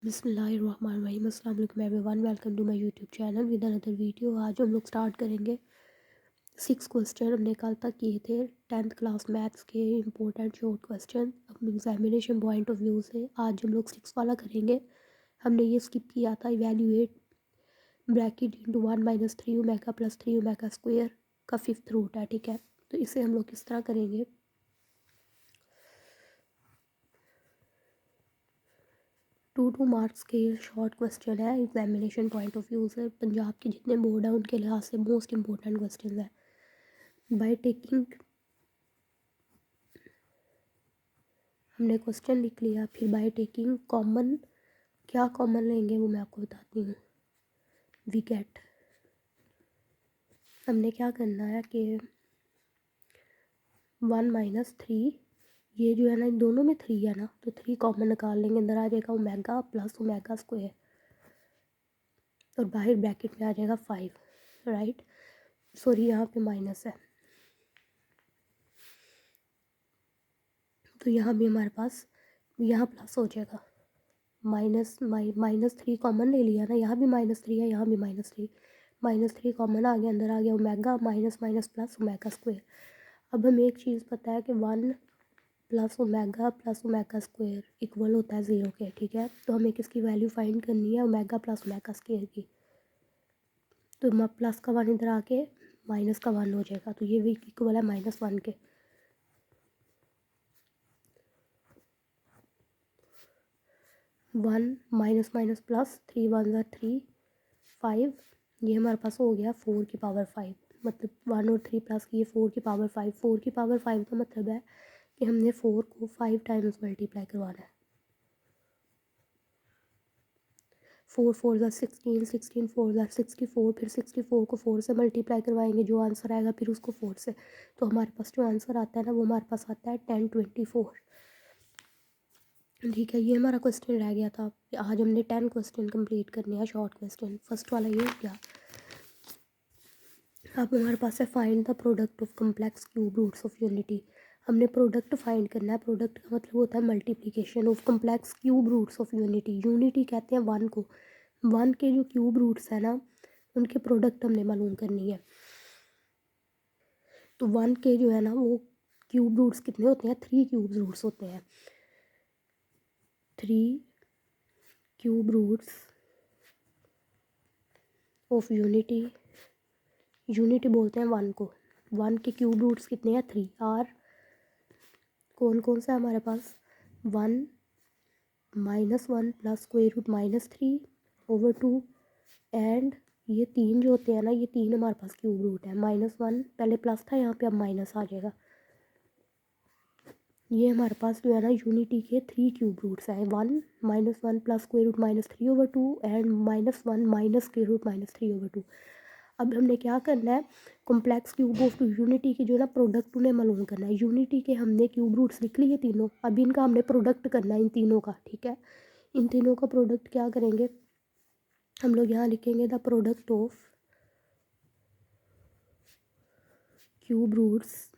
बिस्मिल्लाहिर्रहमानिर्रहीम। अस्सलाम वालेकुम everyone, welcome to my YouTube channel with another video. आज हम लोग स्टार्ट करेंगे 6 क्वेश्चन हमने कल तक किए थे 10th क्लास मैथ्स के इम्पोर्टेंट शॉर्ट क्वेश्चन अपने एग्जामिनेशन पॉइंट ऑफ व्यू से। आज हम लोग 6 वाला करेंगे। हमने ये स्किप किया था evaluate bracket into 1 - 3 omega plus 3 omega square का 5th रूट है, ठीक है। तो इसे हम लोग किस तरह करेंगे। 2 मार्क्स के शॉर्ट क्वेश्चन है एग्जामिनेशन पॉइंट ऑफ व्यू से। पंजाब के जितने बोर्ड हैं उनके लिहाज से मोस्ट इम्पोर्टेंट क्वेश्चन है। बाय टेकिंग हमने क्वेश्चन लिख लिया, फिर बाय टेकिंग कॉमन, क्या कॉमन लेंगे वो मैं आपको बताती हूँ। वी गेट, हमने क्या करना है कि 1 - 3, ये जो है ना इन दोनों में 3 है ना, तो 3 कॉमन निकाल लेंगे। अंदर आ जाएगा ओमेगा प्लस ओमेगा स्क्वायर और बाहर ब्रैकेट में आ जाएगा 5, राइट। सॉरी यहाँ पे माइनस है, तो यहाँ भी हमारे पास यहाँ प्लस हो जाएगा। -3 कॉमन ले लिया ना, यहाँ भी -3 है, यहाँ भी -3, -3 कॉमन आ गया, अंदर आ गया omega minus minus plus omega square. अब हमें एक चीज़ पता है कि 1 प्लस ओमेगा स्क्वायर इक्वल होता है 0 के, ठीक है। तो हमें किसकी वैल्यू फाइंड करनी है, ओमेगा प्लस ओमेगा स्क्वायर की। तो प्लस का 1 इधर आके माइनस का 1 हो जाएगा, तो ये भी इक्वल है -1 के। 1 माइनस माइनस प्लस, 3 × 1 = 3, 5, ये हमारे पास हो गया 4 की पावर 5, मतलब 1 और 3 प्लस किए 4 की पावर 5। 4 की पावर 5 का मतलब है कि हमने 4 को 5 टाइम्स मल्टीप्लाई करवाना है। 4 4 = 16, 16 4 = 64, फिर 64 को 4 से मल्टीप्लाई करवाएंगे, जो आंसर आएगा फिर उसको 4 से। तो हमारे पास जो आंसर आता है ना वो हमारे पास आता है 1024, ठीक है। ये हमारा क्वेश्चन रह गया था। आज हमने 10 क्वेश्चन कंप्लीट करने हैं शॉर्ट क्वेश्चन। फर्स्ट वाला ये हो गया। अब हमारे पास है find the product of complex cube roots of unity. हमने प्रोडक्ट फाइंड करना है। प्रोडक्ट का मतलब होता है multiplication of complex cube roots of unity. Unity कहते हैं 1 को। 1 के जो क्यूब रूट्स है ना उनके प्रोडक्ट हमने मालूम करनी है। तो 1 के जो है ना वो क्यूब रूट्स कितने होते हैं, 3 क्यूब रूट्स होते हैं। 3 cube roots of unity, unity बोलते हैं 1 को। 1 के क्यूब रूट्स कितने हैं, 3 आर। कौन कौन सा है हमारे पास, 1 -1 प्लस स्क्वायर रूट -3/2 एंड ये 3 जो होते हैं ना, ये 3 हमारे पास क्यूब रूट है। -1 पहले प्लस था, यहाँ पे अब माइनस आ जाएगा। ये हमारे पास जो है ना यूनिटी के 3 क्यूब रूट्स हैं। 1 -1 plus square root -3/2 and -1 minus square root -3/2। अब हमने क्या करना है, कॉम्प्लेक्स क्यूब ऑफ यूनिटी के जो है ना प्रोडक्ट उन्हें मालूम करना है। यूनिटी के हमने क्यूब रूट्स लिख लिए तीनों, अब इनका हमने प्रोडक्ट करना है इन तीनों का, ठीक है। इन तीनों का प्रोडक्ट क्या करेंगे हम लोग, यहाँ लिखेंगे the product of cube roots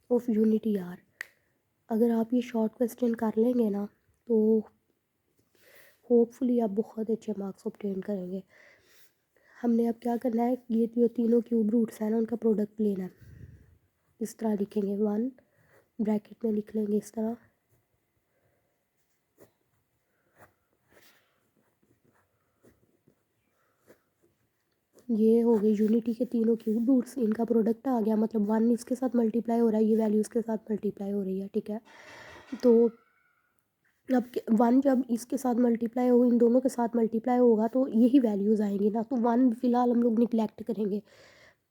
of unity are. अगर आप ये शॉर्ट क्वेश्चन कर लेंगे ना तो होपफुली आप बहुत अच्छे मार्क्स ऑब्टेन करेंगे। हमने अब क्या करना है, ये जो तीनों क्यूब रूट्स हैं ना उनका प्रोडक्ट लेना है। इस तरह लिखेंगे, 1 ब्रैकेट में लिख लेंगे इस तरह, ये हो गई यूनिटी के तीनों क्यूब रूट्स, इनका प्रोडक्ट आ गया। मतलब 1 इसके साथ मल्टीप्लाई हो रहा है, ये वैल्यू इसके साथ मल्टीप्लाई हो रही है, ठीक है। तो अब 1 जब इसके साथ मल्टीप्लाई हो, इन दोनों के साथ मल्टीप्लाई होगा तो यही वैल्यूज़ आएंगी ना, तो 1 फिलहाल हम लोग निगलेक्ट करेंगे।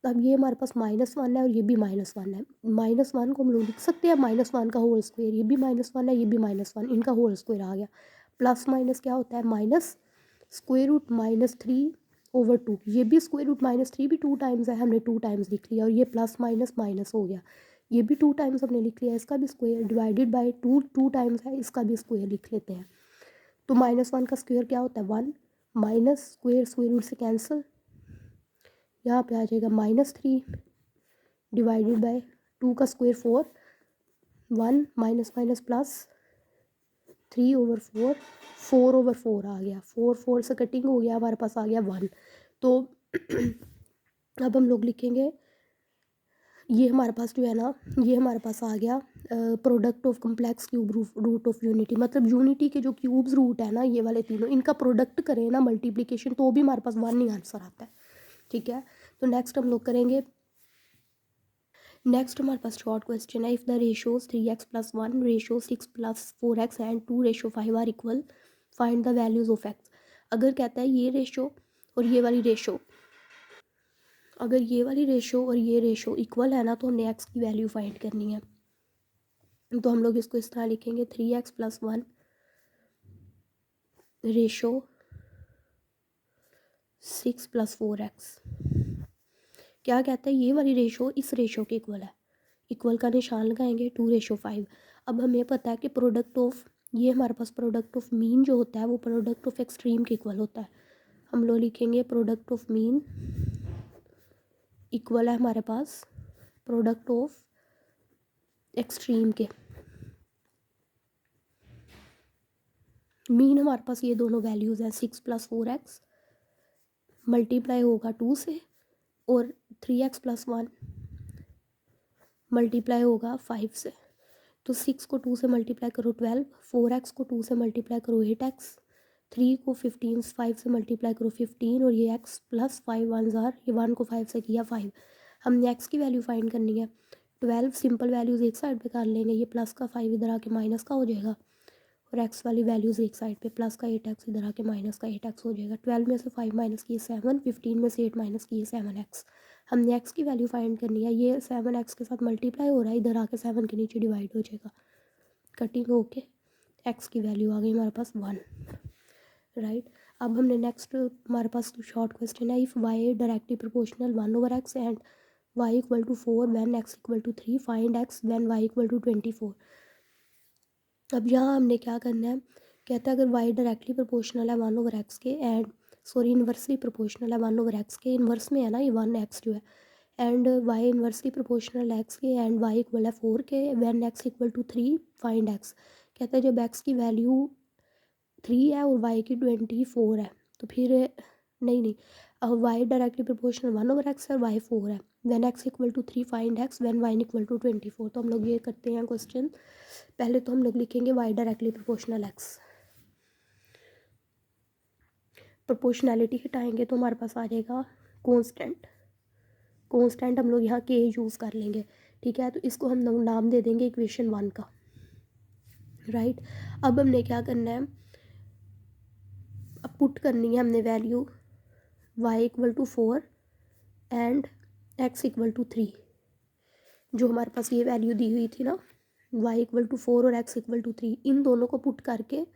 अब ये हमारे पास -1 है और ये भी -1 है। -1 को हम लोग लिख सकते हैं -1 का होल स्क्वायर, ये भी -1 है, ये भी -1, इनका होल स्क्वायर आ गया। प्लस माइनस क्या होता है, माइनस स्क्वायर रूट -3/2, ये भी स्क्वायर रूट -3 भी 2 टाइम्स है, हमने 2 टाइम्स लिख लिया। और ये प्लस माइनस माइनस हो गया, ये भी 2 टाइम्स हमने लिख लिया। इसका भी स्क्वायर डिवाइडेड बाय 2 2 टाइम्स है, इसका भी स्क्वायर लिख लेते हैं। तो -1 का स्क्वायर क्या होता है, 1 माइनस स्क्वायर, स्क्वायर रूट से कैंसिल, यहाँ पे आ जाएगा -3 डिवाइडेड बाय 2 का स्क्वायर 4, 1 माइनस माइनस प्लस 3/4, 4/4 आ गया, 4 से कटिंग हो गया, हमारे पास आ गया 1। तो अब हम लोग लिखेंगे ये हमारे पास जो है ना, ये हमारे पास आ गया product of complex cube root of unity, मतलब यूनिटी के जो क्यूब्स रूट है ना, ये वाले तीनों, इनका प्रोडक्ट करें ना मल्टीप्लिकेशन, तो भी हमारे पास 1 ही आंसर आता है, ठीक है। तो नेक्स्ट हम लोग करेंगे, नेक्स्ट हमारे पास शॉर्ट क्वेश्चन है, if the ratios 3x+1, ratio 6+4x and 2:5 are equal, find the values of x। अगर कहता है ये रेशो और ये वाली रेशो, अगर ये वाली रेशो और ये रेशो इक्वल है ना, तो हमने x की वैल्यू फाइंड करनी है। तो हम लोग इसको इस तरह लिखेंगे 3x+1 रेशो 6+4x। क्या कहता है, ये वाली रेशो इस रेशो के इक्वल है, इक्वल का निशान लगाएंगे 2:5। अब हमें पता है कि प्रोडक्ट ऑफ, ये हमारे पास प्रोडक्ट ऑफ मीन जो होता है वो प्रोडक्ट ऑफ एक्सट्रीम के इक्वल होता है। हम लोग लिखेंगे प्रोडक्ट ऑफ मीन इक्वल है हमारे पास प्रोडक्ट ऑफ एक्सट्रीम के। मीन हमारे पास ये दोनों वैल्यूज़ हैं, 6+4x मल्टीप्लाई होगा 2 से, और 3x+1 मल्टीप्लाई होगा 5 से। तो 6 को 2 से मल्टीप्लाई करो 12, 4x को 2 से मल्टीप्लाई करो 8x, 3 को 15 5 से मल्टीप्लाई करो 15, और ये x प्लस 5 1 ज़ार, ये 1 को 5 से किया 5। हमने x की वैल्यू फाइंड करनी है। 12 सिंपल वैल्यूज़ एक साइड पे कर लेंगे, ये प्लस का 5 इधर आके माइनस का हो जाएगा, और x वाली वैल्यूज़ एक साइड पे, प्लस का 8x इधर आके माइनस का 8x हो जाएगा। 12 में से 5 माइनस किए 7, 15 में से 8 माइनस किए 7x। हमने x की वैल्यू फाइंड करनी है, ये 7x के साथ मल्टीप्लाई हो रहा है, इधर आके 7 के नीचे डिवाइड हो जाएगा, कटिंग होके x की वैल्यू आ गई हमारे पास 1, राइट। अब हमने नेक्स्ट हमारे पास शॉर्ट क्वेश्चन है, if y directly proportional 1/x and y equal to 4 when x equal to 3, find x when y equal to 24। अब यहाँ हमने क्या करना है, कहता है अगर y डायरेक्टली प्रोपोर्शनल है 1/x के, एंड सॉरी इन्वर्सली प्रोपोर्शनल है 1/x के, इन्वर्स में है ना ये 1x जो है, and y inversely proportional x के, एंड y इक्वल है 4 के, when x equal to 3 find x। कहता है जब x की वैल्यू 3 है और y की 24 है, तो फिर नहीं, अब y डायरेक्टली प्रोपोर्शनल 1/x है और y 4 है, when x equal to 3 find x when y equal to 24। तो हम लोग ये करते हैं क्वेश्चन, पहले तो हम लोग लिखेंगे y directly proportional x, proportionality हटाएंगे तो हमारे पास आ जाएगा कांस्टेंट, कांस्टेंट हम लोग यहाँ k यूज़ कर लेंगे, ठीक है। तो इसको हम लोग नाम दे देंगे इक्वेशन 1 का, राइट। अब हमने क्या करना है, अब पुट करनी है हमने value y equal to 4 and x equal to 3, जो हमारे पास ये वैल्यू दी हुई थी ना, y इक्वल टू 4 और x इक्वल टू 3, इन दोनों को पुट करके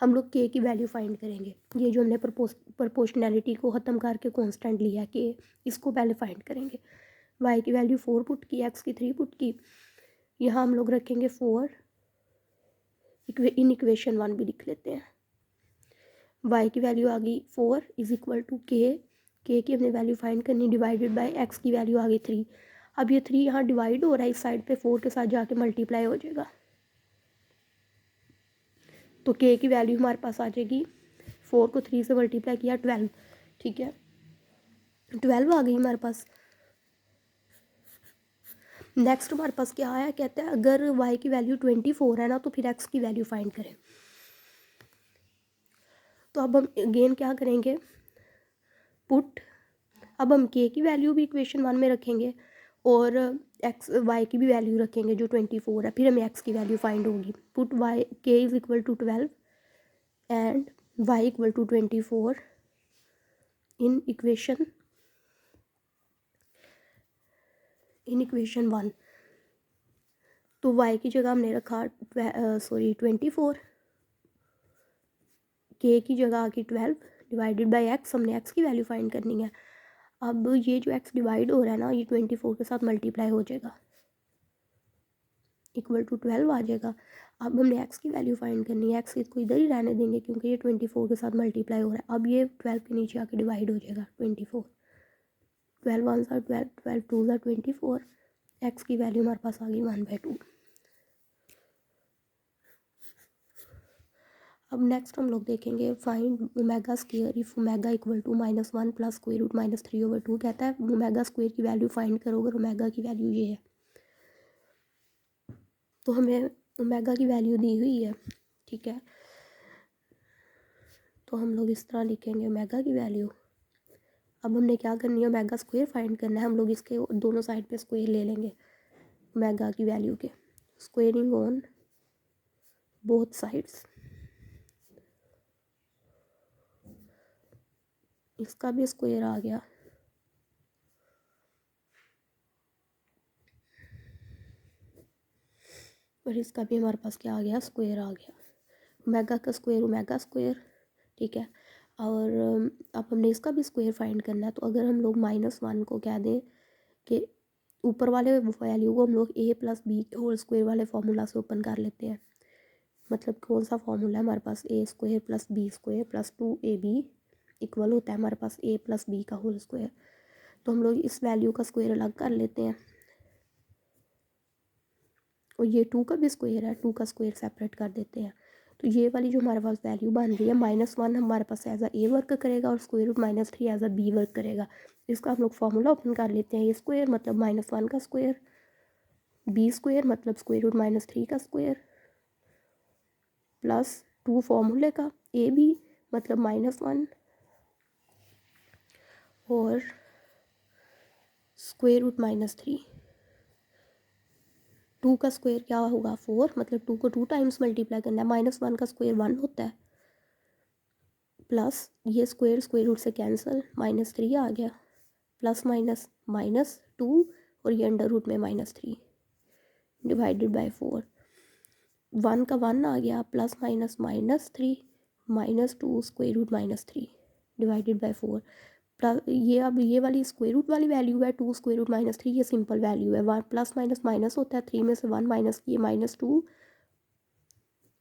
हम लोग k की वैल्यू फाइंड करेंगे। ये जो हमने प्रोपोर्शनैलिटी को ख़त्म करके कांस्टेंट लिया k, इसको पहले फाइंड करेंगे। y की वैल्यू 4 पुट की, x की 3 पुट की, यहाँ हम लोग रखेंगे 4, इन इक्वेशन 1 भी लिख लेते हैं। y की वैल्यू आ गई 4 इज़ इक्वल टू k की हमने वैल्यू फाइंड करनी, डिवाइडेड बाय x की वैल्यू आ गई 3। अब ये 3 यहाँ डिवाइड हो रहा है, इस साइड पे 4 के साथ जाके मल्टीप्लाई हो जाएगा, तो k की वैल्यू हमारे पास आ जाएगी, 4 को 3 से मल्टीप्लाई किया 12, ठीक है, 12 आ गई हमारे पास। नेक्स्ट हमारे पास क्या आया, कहते हैं अगर y की वैल्यू 24 है ना, तो फिर x की वैल्यू फाइंड करें। तो अब हम अगेन क्या करेंगे, पुट, अब हम k की वैल्यू भी इक्वेशन 1 में रखेंगे और y की भी वैल्यू रखेंगे जो 24 है, फिर हमें x की वैल्यू फाइंड होगी। Put y k is equal to 12 and y equal to 24 in equation 1। तो y की जगह हमने रखा 24, k की जगह आ गई 12 डिवाइडेड बाय x, हमने x की वैल्यू फाइंड करनी है। अब ये जो x डिवाइड हो रहा है ना, ये 24 के साथ मल्टीप्लाई हो जाएगा, इक्वल टू 12 आ जाएगा। अब हमने x की वैल्यू फाइंड करनी है, x इसको इधर ही रहने देंगे क्योंकि ये 24 के साथ मल्टीप्लाई हो रहा है। अब ये 12 के नीचे आके डिवाइड हो जाएगा 24, 12 1 ज़ा 12, 12 2 ज़ा 24, x की वैल्यू हमारे पास आ गई 1/2। अब नेक्स्ट हम लोग देखेंगे find omega square if omega equal to -1 plus square root -3/2। कहता है ओमेगा स्क्वायर की वैल्यू फाइंड करो अगर ओमेगा की वैल्यू ये है। तो हमें ओमेगा की वैल्यू दी हुई है, ठीक है। तो हम लोग इस तरह लिखेंगे ओमेगा की वैल्यू। अब हमने क्या करनी है, ओमेगा स्क्वायर फाइंड करना है। हम लोग इसके दोनों साइड पे स्क्वायर ले लेंगे ओमेगा की वैल्यू के, स्क्वेयरिंग ऑन बोथ साइड्स। इसका भी स्क्वायर आ गया, और इसका भी हमारे पास क्या आ गया, स्क्वायर आ गया। ओमेगा का स्क्वायर ओमेगा स्क्वायर, ठीक है। और अब हमने इसका भी स्क्वायर फाइंड करना है। तो अगर हम लोग -1 को कह दें कि ऊपर वाले वैल्यू को हम लोग a plus B whole square वाले फार्मूला से ओपन कर लेते हैं। मतलब कौन सा फार्मूला है हमारे पास, a square plus B square plus 2ab equal होता है हमारे पास a प्लस बी का होल स्क्वायर। तो हम लोग इस वैल्यू का स्क्वायर अलग कर लेते हैं, और ये 2 का भी स्क्वायर है, 2 का स्क्वायर सेपरेट कर देते हैं। तो ये वाली जो हमारे पास वैल्यू बन रही है -1 हमारे पास एज ए वर्क करेगा और square root -3 as a B work करेगा। इसका हम लोग फार्मूला ओपन कर लेते हैं। ये स्क्वायर मतलब -1 का स्क्वायर, बी स्क्वायर मतलब स्क्वायर रूट -3 का स्क्वायर, प्लस 2 फार्मूले का, ए बी मतलब -1 और स्क्वायर रूट -3। 2 का स्क्वायर क्या होगा, 4, मतलब 2 को 2 टाइम्स मल्टीप्लाई करना है। -1 का स्क्वायर 1 होता है, प्लस ये स्क्वायर स्क्वायर रूट से कैंसिल, -3 आ गया, प्लस माइनस -2 और ये अंडर रूट में -3 डिवाइडेड बाय 4। 1 का 1 आ गया, plus minus -3 -2 square root -3 divided by 4। ये अब ये वाली स्क्वायर रूट वाली वैल्यू है 2 स्क्वायर रूट -3, ये सिंपल वैल्यू है। 1 प्लस माइनस माइनस होता है, 3 में से 1 माइनस किए -2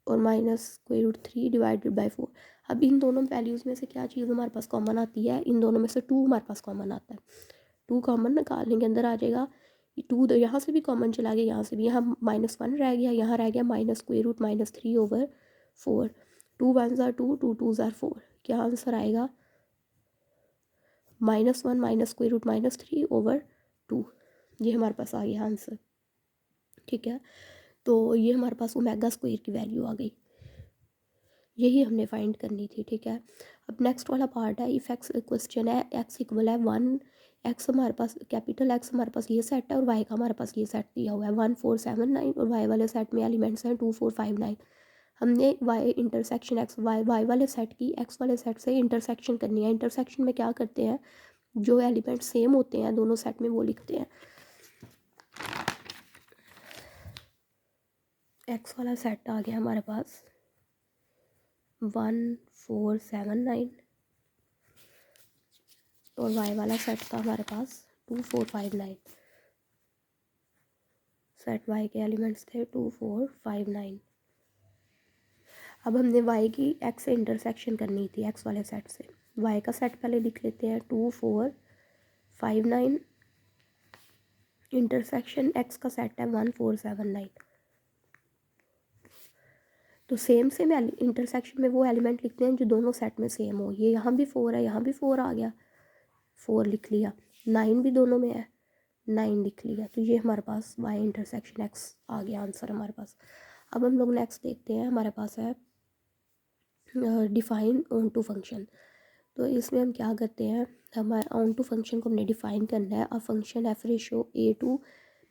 और -√3 डिवाइडेड बाय 4। अब इन दोनों वैल्यूज़ में से क्या चीज़ हमारे पास कॉमन आती है, इन दोनों में से 2 हमारे पास कॉमन आता है। 2 कॉमन निकालने के अंदर आ जाएगा 2, यहाँ से भी कॉमन चला गया, यहाँ से भी, यहाँ -1 रह गया, यहाँ रह गया -√3/4। 2 1 ज़ार 2, 2 2 ज़ार 4। क्या आंसर आएगा, -1 -√3/2। ये हमारे पास आ गया आंसर, ठीक है। तो ये हमारे पास ओमेगा स्क्वायर की वैल्यू आ गई, यही हमने फाइंड करनी थी, ठीक है। अब नेक्स्ट वाला पार्ट है, इफ एक्स क्वेश्चन है एक्स इक्वल है 1, एक्स हमारे पास कैपिटल एक्स हमारे पास ये सेट है और वाई का हमारे पास ये सेट दिया हुआ है 1 4 7 9, और वाई वाले सेट में एलिमेंट्स हैं 2 4 5 9। हमने वाई इंटरसेक्शन एक्स वाई वाले सेट की एक्स वाले सेट से इंटरसेक्शन करनी है। इंटरसेक्शन में क्या करते हैं, जो एलिमेंट सेम होते हैं दोनों सेट में वो लिखते हैं। एक्स वाला सेट आ गया हमारे पास 1 4 7 9, और वाई वाला सेट था हमारे पास 2 4 5 9। सेट वाई के एलिमेंट्स थे 2 4 5 9। अब हमने वाई की एक्स से इंटरसेक्शन करनी थी, एक्स वाले सेट से। वाई का सेट पहले लिख लेते हैं 2 4 5 9, इंटरसेक्शन एक्स का सेट है 1 4 7 9। तो सेम सेम इंटरसेक्शन में वो एलिमेंट लिखते हैं जो दोनों सेट में सेम हो। ये यहाँ भी 4 है, यहाँ भी 4 आ गया, 4 लिख लिया। 9 भी दोनों में है, 9 लिख लिया। तो ये हमारे पास वाई इंटरसेक्शन एक्स आ गया आंसर हमारे पास। अब हम लोग नेक्स्ट देखते हैं, हमारे पास है डिफाइन ऑन टू फंक्शन। तो इसमें हम क्या करते हैं, हमारे ऑन टू फंक्शन को हमने डिफाइन करना है। A function F ratio A to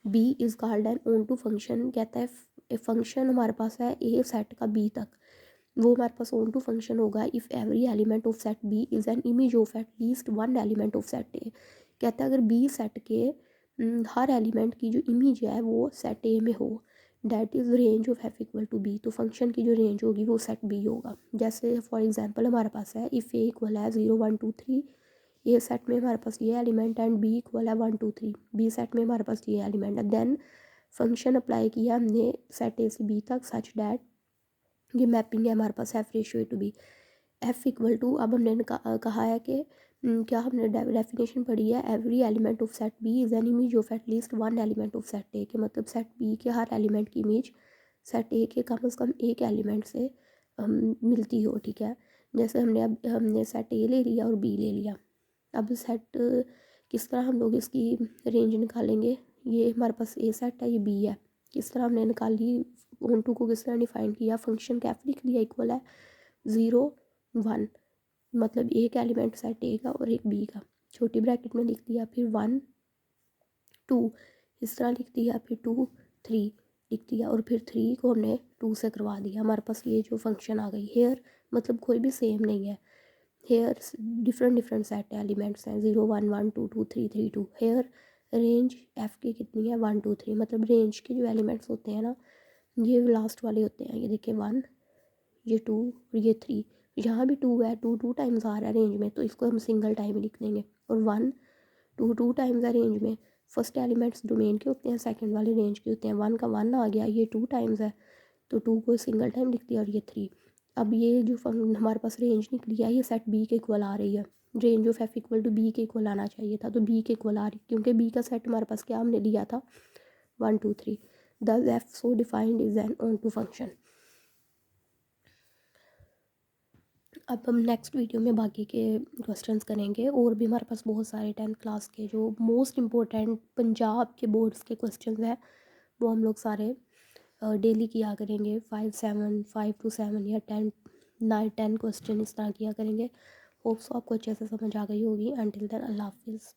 B is called an onto function. कहता है फंक्शन हमारे पास है ए सेट का बी तक, वो हमारे पास ऑन टू फंक्शन होगा if every element of set B is an image of at least one element of set A. कहता है अगर बी सेट के हर एलिमेंट की जो इमेज है वो सेट ए में हो, that is range of F equal to B. तो फंक्शन की जो रेंज होगी वो सेट बी होगा। जैसे फॉर एग्जांपल हमारे पास है इफ़ ए इक्वल है 0 1 2 3, ए सेट में हमारे पास ये एलिमेंट एंड बी इक्वल है 1 2 3, बी सेट में हमारे पास ये एलिमेंट है। देन फंक्शन अप्लाई किया हमने सेट ए से बी तक सच डैट, ये मैपिंग है हमारे पास F ratio A to B. F equal to, अब हमने कहा है कि क्या हमने डेफिनेशन पढ़ी है, every element of set B is an image of at least one element of set A. के मतलब सेट बी के हर एलिमेंट की इमेज सेट ए के कम से कम एक एलिमेंट से मिलती हो, ठीक है। जैसे हमने सेट ए ले लिया और बी ले लिया। अब सेट किस तरह हम लोग इसकी रेंज निकालेंगे, ये हमारे पास ए सेट है, ये बी है, किस तरह हमने निकाली, ऑन टू को किस तरह डिफाइन किया, फंक्शन कैफ लिख लिया इक्वल है 0 1, मतलब एक एलिमेंट सेट ए का और एक बी का, छोटी ब्रैकेट में लिख दिया, फिर 1 2 इस तरह लिख दिया, फिर 2 3 लिख दिया, और फिर 3 को हमने 2 से करवा दिया। हमारे पास ये जो फंक्शन आ गई। हेयर मतलब कोई भी सेम नहीं है, हेयर डिफरेंट सेट एलिमेंट्स हैं, 0 1 1 2 2 3 3 2। हेयर रेंज एफ की कितनी है, 1 2 3, मतलब रेंज के जो एलिमेंट्स होते हैं ना, ये लास्ट वाले होते हैं। ये देखिए 1, ये 2 और ये 3, यहाँ भी 2 है, 2 2 टाइम्स आ रहा है रेंज में, तो इसको हम सिंगल टाइम लिख देंगे। और 1 2 2 टाइम्स है रेंज में, फर्स्ट एलिमेंट्स डोमेन के होते हैं, सेकंड वाले रेंज के होते हैं। 1 का 1 आ गया, ये 2 टाइम्स है, तो 2 को सिंगल टाइम लिख दिया, और ये 3। अब ये जो हमारे पास रेंज निकली है, ये सेट बी के इक्वल आ रही है। Range of F equal to B के इक्वल आना चाहिए था, तो बी के इक्वल आ रही, क्योंकि बी का सेट हमारे पास क्या हमने लिया था 1 2 3। Thus F so defined is an onto function. अब हम नेक्स्ट वीडियो में बाकी के क्वेश्चंस करेंगे, और भी हमारे पास बहुत सारे 10th क्लास के जो मोस्ट इम्पोर्टेंट पंजाब के बोर्ड्स के क्वेश्चंस हैं, वो हम लोग सारे डेली किया करेंगे। 5 to 7 या 10 क्वेश्चन इस तरह किया करेंगे। होप्स आपको अच्छे से समझ आ गई होगी। अंटिल देन अल्लाह हाफिज़।